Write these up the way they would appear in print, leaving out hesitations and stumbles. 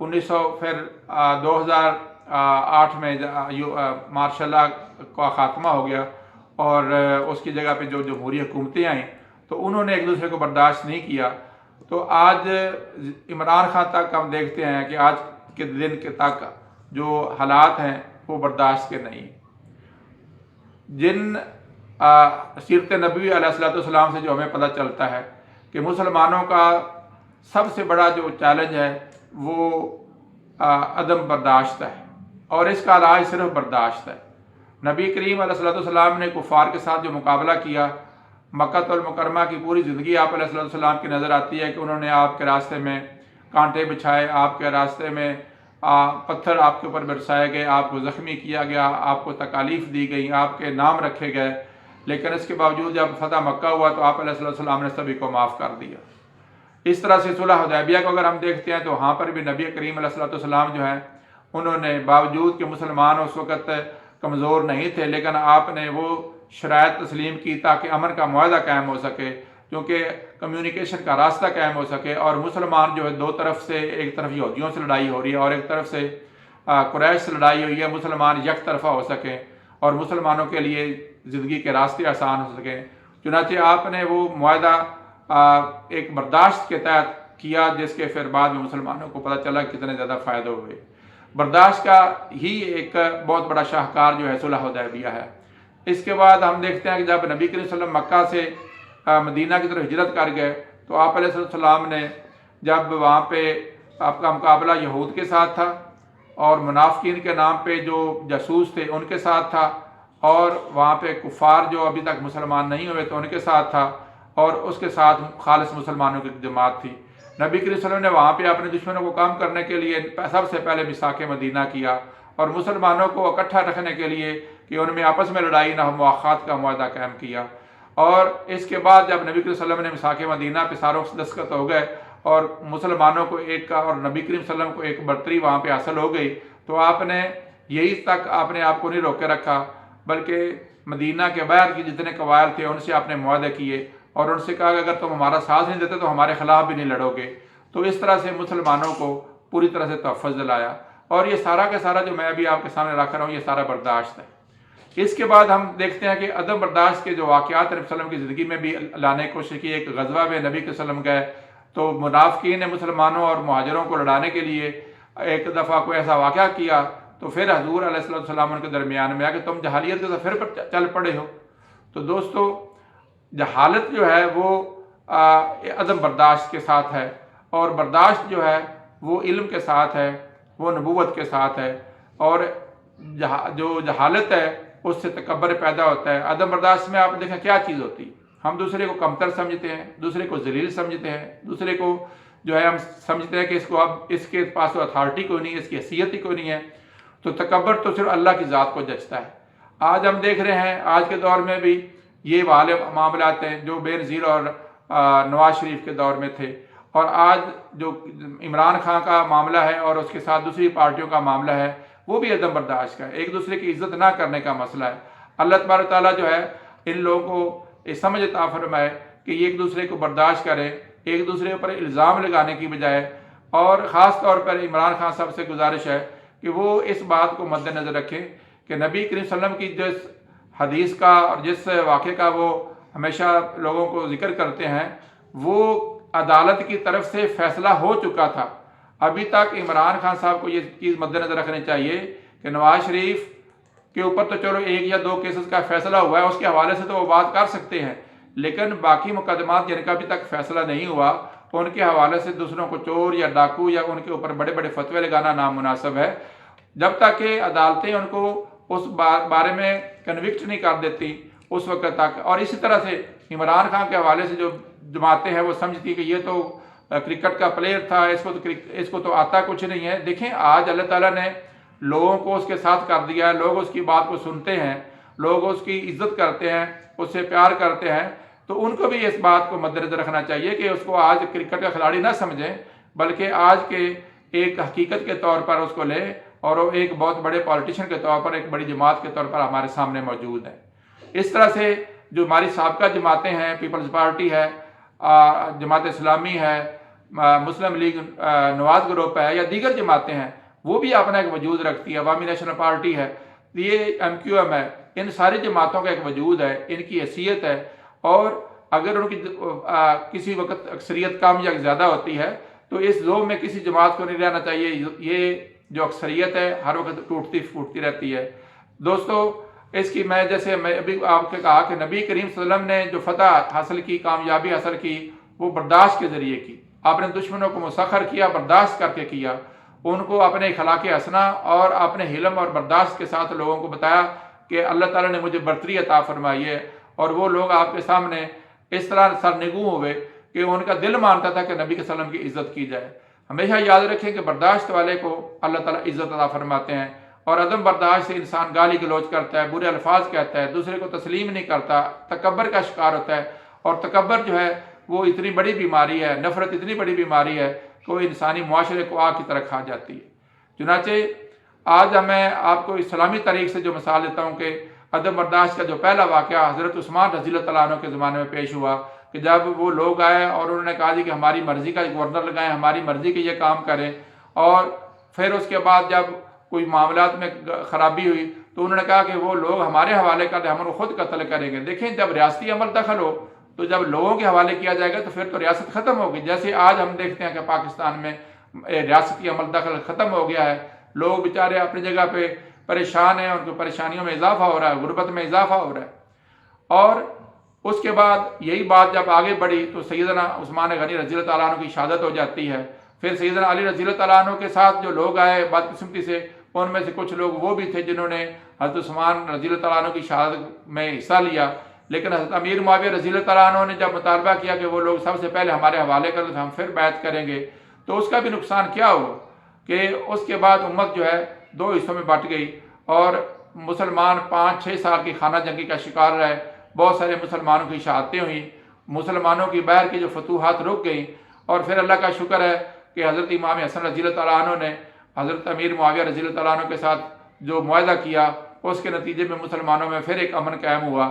2000 2008 میں مارشاء اللہ کا خاتمہ ہو گیا اور اس کی جگہ پہ جو جمہوری حکومتیں آئیں تو انہوں نے ایک دوسرے کو برداشت نہیں کیا. تو آج عمران خان تک ہم دیکھتے ہیں کہ آج کے دن کے تک جو حالات ہیں وہ برداشت کے نہیں. جن سیرت نبوی علیہ الصلوۃ والسلام سے جو ہمیں پتہ چلتا ہے کہ مسلمانوں کا سب سے بڑا جو چیلنج ہے وہ عدم برداشت ہے، اور اس کا علاج صرف برداشت ہے. نبی کریم علیہ الصلوۃ والسلام نے کفار کے ساتھ جو مقابلہ کیا، مکہ المکرمہ کی پوری زندگی آپ علیہ الصلوۃ والسلام کی نظر آتی ہے کہ انہوں نے آپ کے راستے میں کانٹے بچھائے، آپ کے راستے میں پتھر آپ کے اوپر برسائے گئے، آپ کو زخمی کیا گیا، آپ کو تکالیف دی گئی، آپ کے نام رکھے گئے، لیکن اس کے باوجود جب فتح مکہ ہوا تو آپ علیہ الصلوۃ والسلام نے سبھی کو معاف کر دیا. اس طرح سے صلح حدیبیہ کو اگر ہم دیکھتے ہیں تو وہاں پر بھی نبی کریم علیہ الصلوۃ والسلام جو ہیں انہوں نے باوجود کہ مسلمان اس وقت کمزور نہیں تھے، لیکن آپ نے وہ شرائط تسلیم کی تاکہ امن کا معاہدہ قائم ہو سکے، کیونکہ کمیونیکیشن کا راستہ قائم ہو سکے. اور مسلمان جو ہے دو طرف سے، ایک طرف یہودیوں سے لڑائی ہو رہی ہے اور ایک طرف سے قریش سے لڑائی ہوئی ہے، مسلمان یک طرفہ ہو سکیں اور مسلمانوں کے لیے زندگی کے راستے آسان ہو سکیں. چنانچہ آپ نے وہ معاہدہ ایک برداشت کے تحت کیا، جس کے پھر بعد میں مسلمانوں کو پتہ چلا کتنے زیادہ فائدہ ہوئے. برداشت کا ہی ایک بہت بڑا شاہکار جو ہے صلح حدیبیہ ہے. اس کے بعد ہم دیکھتے ہیں کہ جب نبی کریم صلی اللہ علیہ وسلم مکہ سے مدینہ کی طرف ہجرت کر گئے تو آپ علیہ السلام نے جب وہاں پہ آپ کا مقابلہ یہود کے ساتھ تھا اور منافقین کے نام پہ جو جاسوس تھے ان کے ساتھ تھا، اور وہاں پہ کفار جو ابھی تک مسلمان نہیں ہوئے تو ان کے ساتھ تھا، اور اس کے ساتھ خالص مسلمانوں کی جماعت تھی. نبی کریم صلی اللہ علیہ وسلم نے وہاں پہ اپنے دشمنوں کو کم کرنے کے لیے سب سے پہلے میثاق مدینہ کیا اور مسلمانوں کو اکٹھا رکھنے کے لیے کہ ان میں آپس میں لڑائی نہ ہو، مواخات کا معاہدہ قائم کیا. اور اس کے بعد جب نبی کریم صلی اللہ علیہ وسلم نے میثاق مدینہ پہ ساروں سے دستخط ہو گئے اور مسلمانوں کو ایک کا اور نبی کریم صلی اللہ علیہ وسلم کو ایک برتری وہاں پہ حاصل ہو گئی، تو آپ نے یہی تک آپ نے آپ کو نہیں روکے رکھا، بلکہ مدینہ کے باہر کی جتنے قبائل تھے ان سے آپ نے معاہدے کیے اور ان سے کہا کہ اگر تم ہمارا ساتھ نہیں دیتے تو ہمارے خلاف بھی نہیں لڑو گے. تو اس طرح سے مسلمانوں کو پوری طرح سے تحفظ دلایا، اور یہ سارا کا سارا جو میں ابھی آپ کے سامنے رکھ رہا ہوں یہ سارا برداشت ہے. اس کے بعد ہم دیکھتے ہیں کہ عدم برداشت کے جو واقعات نبی صلی اللہ علیہ وسلم کی زندگی میں بھی لانے کی کوشش کی. ایک غزوہ میں نبی صلی اللہ علیہ وسلم گئے تو منافقین نے مسلمانوں اور مہاجروں کو لڑانے کے لیے ایک دفعہ کوئی ایسا واقعہ کیا تو پھر حضور علیہ السلام ان کے درمیان میں آ کہ تم جہالیت کے سفر پر چل پڑے ہو. تو دوستو جہالت جو ہے وہ عدم برداشت کے ساتھ ہے، اور برداشت جو ہے وہ علم کے ساتھ ہے، وہ نبوت کے ساتھ ہے. اور جو جہالت ہے اس سے تکبر پیدا ہوتا ہے. عدم برداشت میں آپ دیکھیں کیا چیز ہوتی ہے، ہم دوسرے کو کمتر سمجھتے ہیں، دوسرے کو ذلیل سمجھتے ہیں، دوسرے کو جو ہے ہم سمجھتے ہیں کہ اس کو اب اس کے پاس اتھارٹی کوئی نہیں ہے، اس کی حیثیت ہی کوئی نہیں ہے. تو تکبر تو صرف اللہ کی ذات کو جچتا ہے. آج ہم دیکھ رہے ہیں آج کے دور میں بھی یہ والے معاملات ہیں جو بے نظیر اور نواز شریف کے دور میں تھے، اور آج جو عمران خان کا معاملہ ہے اور اس کے ساتھ دوسری پارٹیوں کا معاملہ ہے وہ بھی عدم برداشت کا ہے، ایک دوسرے کی عزت نہ کرنے کا مسئلہ ہے. اللہ تبارک تعالیٰ جو ہے ان لوگوں کو یہ سمجھ عطا فرمائے کہ یہ ایک دوسرے کو برداشت کریں، ایک دوسرے پر الزام لگانے کی بجائے. اور خاص طور پر عمران خان صاحب سے گزارش ہے کہ وہ اس بات کو مد نظر رکھیں کہ نبی کریم صلی اللہ علیہ وسلم کی جس حدیث کا اور جس واقعے کا وہ ہمیشہ لوگوں کو ذکر کرتے ہیں وہ عدالت کی طرف سے فیصلہ ہو چکا تھا. ابھی تک عمران خان صاحب کو یہ چیز مد نظر رکھنی چاہیے کہ نواز شریف کے اوپر تو چلو ایک یا دو کیسز کا فیصلہ ہوا ہے، اس کے حوالے سے تو وہ بات کر سکتے ہیں، لیکن باقی مقدمات جن کا ابھی تک فیصلہ نہیں ہوا ان کے حوالے سے دوسروں کو چور یا ڈاکو یا ان کے اوپر بڑے بڑے فتوے لگانا نامناسب ہے. جب تک کہ عدالتیں ان کو اس بارے میں کنوکٹ نہیں کر دیتی اس وقت تک. اور اسی طرح سے عمران خان کے حوالے سے جو جماعتیں ہیں وہ سمجھتی کہ یہ تو کرکٹ کا پلیئر تھا، اس کو تو آتا کچھ نہیں ہے. دیکھیں آج اللہ تعالیٰ نے لوگوں کو اس کے ساتھ کر دیا ہے، لوگ اس کی بات کو سنتے ہیں، لوگ اس کی عزت کرتے ہیں، اس سے پیار کرتے ہیں. تو ان کو بھی اس بات کو مد نظر رکھنا چاہیے کہ اس کو آج کرکٹ کا کھلاڑی نہ سمجھیں، بلکہ آج کے ایک حقیقت کے طور پر اس کو لیں، اور وہ ایک بہت بڑے پالیٹیشین کے طور پر، ایک بڑی جماعت کے طور پر ہمارے سامنے موجود ہے. اس طرح سے جو ہماری سابقہ جماعتیں ہیں، پیپلز پارٹی ہے، جماعت اسلامی ہے، مسلم لیگ نواز گروپ ہے یا دیگر جماعتیں ہیں، وہ بھی اپنا ایک وجود رکھتی ہے، عوامی نیشنل پارٹی ہے، یہ MQM ہے، ان ساری جماعتوں کا ایک وجود ہے، ان کی حیثیت ہے، اور اگر ان کی کسی وقت اکثریت کم یا زیادہ ہوتی ہے تو اس زوم میں کسی جماعت کو نہیں رہنا چاہیے، یہ جو اکثریت ہے ہر وقت ٹوٹتی پھوٹتی رہتی ہے۔ دوستو اس کی جیسے میں ابھی آپ کو کہا کہ نبی کریم صلی اللہ علیہ وسلم نے جو فتح حاصل کی، کامیابی حاصل کی، وہ برداشت کے ذریعے کی۔ آپ نے دشمنوں کو مسخر کیا، برداشت کر کے کیا، ان کو اپنے اخلاق حسنہ اور اپنے حلم اور برداشت کے ساتھ لوگوں کو بتایا کہ اللہ تعالیٰ نے مجھے برتری عطا فرمائی ہے، اور وہ لوگ آپ کے سامنے اس طرح سرنگوں ہوئے کہ ان کا دل مانتا تھا کہ نبی صلی اللہ علیہ وسلم کی عزت کی جائے۔ ہمیشہ یاد رکھیں کہ برداشت والے کو اللہ تعالیٰ عزت عطا فرماتے ہیں، اور عدم برداشت سے انسان گالی گلوچ کرتا ہے، برے الفاظ کہتا ہے، دوسرے کو تسلیم نہیں کرتا، تکبر کا شکار ہوتا ہے، اور تکبر جو ہے وہ اتنی بڑی بیماری ہے، نفرت اتنی بڑی بیماری ہے کہ وہ انسانی معاشرے کو آگ کی طرح کھا جاتی ہے۔ چنانچہ آج میں آپ کو اسلامی تاریخ سے جو مثال دیتا ہوں کہ عدم برداشت کا جو پہلا واقعہ حضرت عثمان رضی اللہ تعالیٰ عنہ کے زمانے میں پیش ہوا، کہ جب وہ لوگ آئے اور انہوں نے کہا جی کہ ہماری مرضی کا گورنر لگائیں، ہماری مرضی کے یہ کام کریں، اور پھر اس کے بعد جب کوئی معاملات میں خرابی ہوئی تو انہوں نے کہا کہ وہ لوگ ہمارے حوالے کر دیں، ہم ان کو خود قتل کریں گے۔ دیکھیں جب ریاستی عمل دخل ہو تو جب لوگوں کے حوالے کیا جائے گا تو پھر تو ریاست ختم ہوگی۔ جیسے آج ہم دیکھتے ہیں کہ پاکستان میں ریاستی عمل دخل ختم ہو گیا ہے، لوگ بیچارے اپنی جگہ پہ پریشان ہیں، ان کی پریشانیوں میں اضافہ ہو رہا ہے، غربت میں اضافہ ہو رہا ہے۔ اور اس کے بعد یہی بات جب آگے بڑھی تو سیدنا عثمان غنی رضی اللہ تعالیٰ عنہ کی شہادت ہو جاتی ہے۔ پھر سیدنا علی رضی اللہ تعالیٰ عنہ کے ساتھ جو لوگ آئے بدقسمتی سے، ان میں سے کچھ لوگ وہ بھی تھے جنہوں نے حضرت عثمان رضی اللہ تعالیٰ عنہ کی شہادت میں حصہ لیا، لیکن حضرت امیر معاویہ رضی اللہ تعالیٰ عنہ نے جب مطالبہ کیا کہ وہ لوگ سب سے پہلے ہمارے حوالے کر دیں، ہم پھر بیعت کریں گے، تو اس کا بھی نقصان کیا ہوا کہ اس کے بعد امت جو ہے دو حصوں میں بٹ گئی، اور مسلمان 5-6 سال کی خانہ جنگی کا شکار رہے، بہت سارے مسلمانوں کی شہادتیں ہوئیں، مسلمانوں کی بہر کی جو فتوحات رک گئیں۔ اور پھر اللہ کا شکر ہے کہ حضرت امام حسن رضی اللہ تعالیٰ عنہ نے حضرت امیر معاویہ رضی اللہ تعالیٰ عنہ کے ساتھ جو معاہدہ کیا، اس کے نتیجے میں مسلمانوں میں پھر ایک امن قائم ہوا۔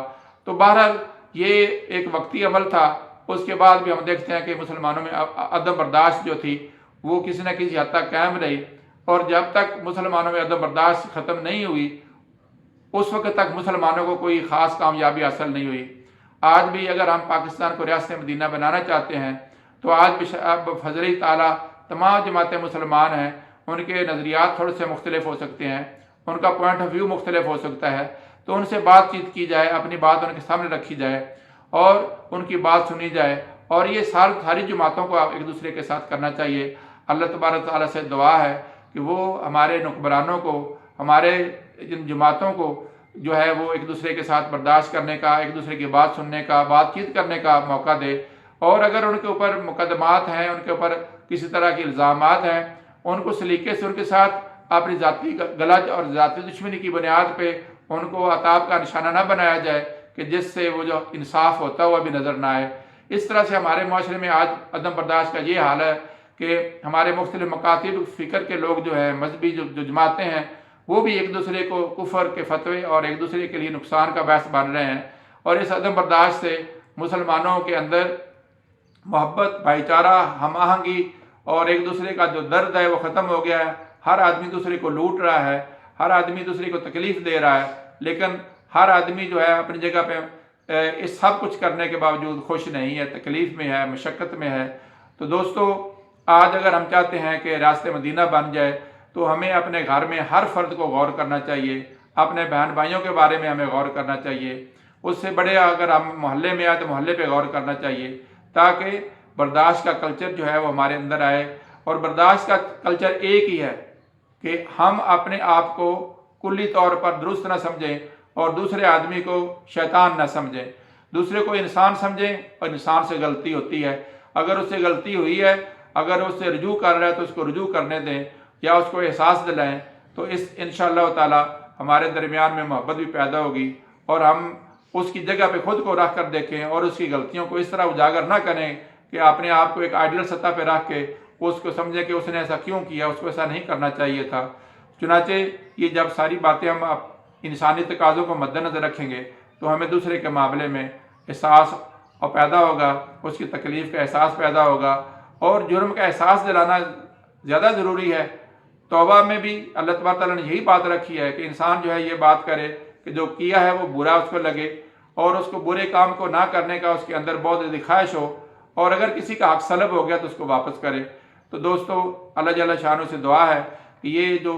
تو بہرحال یہ ایک وقتی عمل تھا، اس کے بعد بھی ہم دیکھتے ہیں کہ مسلمانوں میں عدم برداشت جو تھی وہ کسی نہ کسی حد تک قائم رہی، اور جب تک مسلمانوں میں عدم برداشت ختم نہیں ہوئی اس وقت تک مسلمانوں کو کوئی خاص کامیابی حاصل نہیں ہوئی۔ آج بھی اگر ہم پاکستان کو ریاست مدینہ بنانا چاہتے ہیں تو آج بھی بفضل تعالیٰ تمام جماعتیں مسلمان ہیں، ان کے نظریات تھوڑے سے مختلف ہو سکتے ہیں، ان کا پوائنٹ آف ویو مختلف ہو سکتا ہے، تو ان سے بات چیت کی جائے، اپنی بات ان کے سامنے رکھی جائے اور ان کی بات سنی جائے، اور یہ ساری جماعتوں کو ایک دوسرے کے ساتھ کرنا چاہیے۔ اللہ تبارک تعالیٰ سے دعا ہے کہ وہ ہمارے حکمرانوں کو، ہمارے جن جماعتوں کو جو ہے وہ ایک دوسرے کے ساتھ برداشت کرنے کا، ایک دوسرے کی بات سننے کا، بات چیت کرنے کا موقع دے، اور اگر ان کے اوپر مقدمات ہیں، ان کے اوپر کسی طرح کے الزامات ہیں، ان کو سلیقے سے ان کے ساتھ اپنی ذاتی غلط اور ذاتی دشمنی کی بنیاد پہ ان کو عتاب کا نشانہ نہ بنایا جائے کہ جس سے وہ جو انصاف ہوتا ہوا بھی نظر نہ آئے۔ اس طرح سے ہمارے معاشرے میں آج عدم برداشت کا یہ حال ہے کہ ہمارے مختلف مکاتب فکر کے لوگ جو ہیں، مذہبی جو جماعتیں ہیں، وہ بھی ایک دوسرے کو کفر کے فتوے اور ایک دوسرے کے لیے نقصان کا باعث بن رہے ہیں، اور اس عدم برداشت سے مسلمانوں کے اندر محبت، بھائی چارہ، ہم آہنگی اور ایک دوسرے کا جو درد ہے وہ ختم ہو گیا ہے۔ ہر آدمی دوسرے کو لوٹ رہا ہے، ہر آدمی دوسرے کو تکلیف دے رہا ہے، لیکن ہر آدمی جو ہے اپنی جگہ پہ اس سب کچھ کرنے کے باوجود خوش نہیں ہے، تکلیف میں ہے، مشقت میں ہے۔ تو دوستو آج اگر ہم چاہتے ہیں کہ ریاست مدینہ بن جائے تو ہمیں اپنے گھر میں ہر فرد کو غور کرنا چاہیے، اپنے بہن بھائیوں کے بارے میں ہمیں غور کرنا چاہیے، اس سے بڑے اگر ہم محلے میں آئے تو محلے پہ غور کرنا چاہیے، تاکہ برداشت کا کلچر جو ہے وہ ہمارے اندر آئے۔ اور برداشت کا کلچر ایک ہی ہے کہ ہم اپنے آپ کو کلی طور پر درست نہ سمجھیں اور دوسرے آدمی کو شیطان نہ سمجھیں، دوسرے کو انسان سمجھیں، اور انسان سے غلطی ہوتی ہے، اگر اس سے غلطی ہوئی ہے، اگر اس سے رجوع کر رہا ہے تو اس کو رجوع کرنے دیں یا اس کو احساس دلائیں، تو اس انشاءاللہ تعالی ہمارے درمیان میں محبت بھی پیدا ہوگی، اور ہم اس کی جگہ پہ خود کو رکھ کر دیکھیں اور اس کی غلطیوں کو اس طرح اجاگر نہ کریں کہ اپنے آپ کو ایک آئیڈیل سطح پہ رکھ کے اس کو سمجھیں کہ اس نے ایسا کیوں کیا، اس کو ایسا نہیں کرنا چاہیے تھا۔ چنانچہ یہ جب ساری باتیں ہم انسانی تقاضوں کو مد نظر رکھیں گے تو ہمیں دوسرے کے معاملے میں احساس اور پیدا ہوگا، اس کی تکلیف کا احساس پیدا ہوگا، اور جرم کا احساس دلانا زیادہ ضروری ہے توبہ میں بھی اللہ تبارک تعالیٰ نے یہی بات رکھی ہے کہ انسان جو ہے یہ بات کرے کہ جو کیا ہے وہ برا اس کو لگے اور اس کو برے کام کو نہ کرنے کا اس کے اندر بہت زیادہ خواہش ہو، اور اگر کسی کا حق سلب ہو گیا تو اس کو واپس کرے۔ تو دوستو اللہ جل شانہ سے دعا ہے کہ یہ جو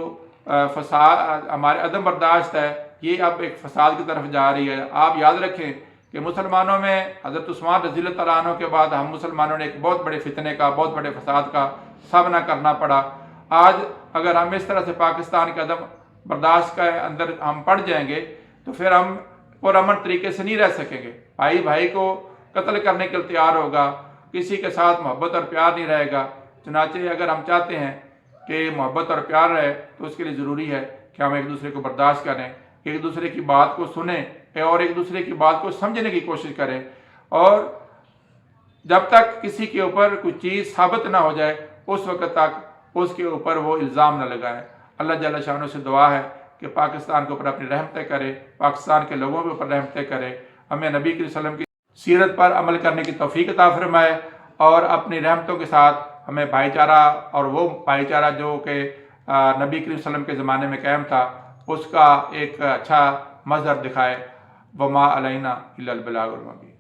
فساد ہمارے عدم برداشت ہے یہ اب ایک فساد کی طرف جا رہی ہے۔ آپ یاد رکھیں کہ مسلمانوں میں حضرت عثمان رضی اللہ تعالیٰ عنہ کے بعد ہم مسلمانوں نے ایک بہت بڑے فتنے کا، بہت بڑے فساد کا سامنا کرنا پڑا۔ آج اگر ہم اس طرح سے پاکستان کے عدم برداشت کے اندر ہم پڑ جائیں گے تو پھر ہم پرامن طریقے سے نہیں رہ سکیں گے۔ بھائی بھائی کو قتل کرنے کے لیے تیار ہوگا، کسی کے ساتھ محبت اور پیار نہیں رہے گا۔ چنانچہ اگر ہم چاہتے ہیں کہ محبت اور پیار رہے تو اس کے لیے ضروری ہے کہ ہم ایک دوسرے کو برداشت کریں، ایک دوسرے کی بات کو سنیں اور ایک دوسرے کی بات کو سمجھنے کی کوشش کریں، اور جب تک کسی کے اوپر کوئی چیز ثابت نہ ہو جائے اس وقت تک اس کے اوپر وہ الزام نہ لگائیں۔ اللہ جل شانہ سے دعا ہے کہ پاکستان کے اوپر اپنی رحمتیں کرے، پاکستان کے لوگوں کے اوپر رحمتیں کرے، ہمیں نبی صلی اللہ علیہ وسلم کی سیرت پر عمل کرنے کی توفیق عطا فرمائے، اور اپنی رحمتوں کے ساتھ ہمیں بھائی چارہ، اور وہ بھائی چارہ جو کہ نبی کریم صلی اللہ علیہ وسلم کے زمانے میں قائم تھا، اس کا ایک اچھا مظہر دکھائے۔ وما علینا الا البلاغ المبین۔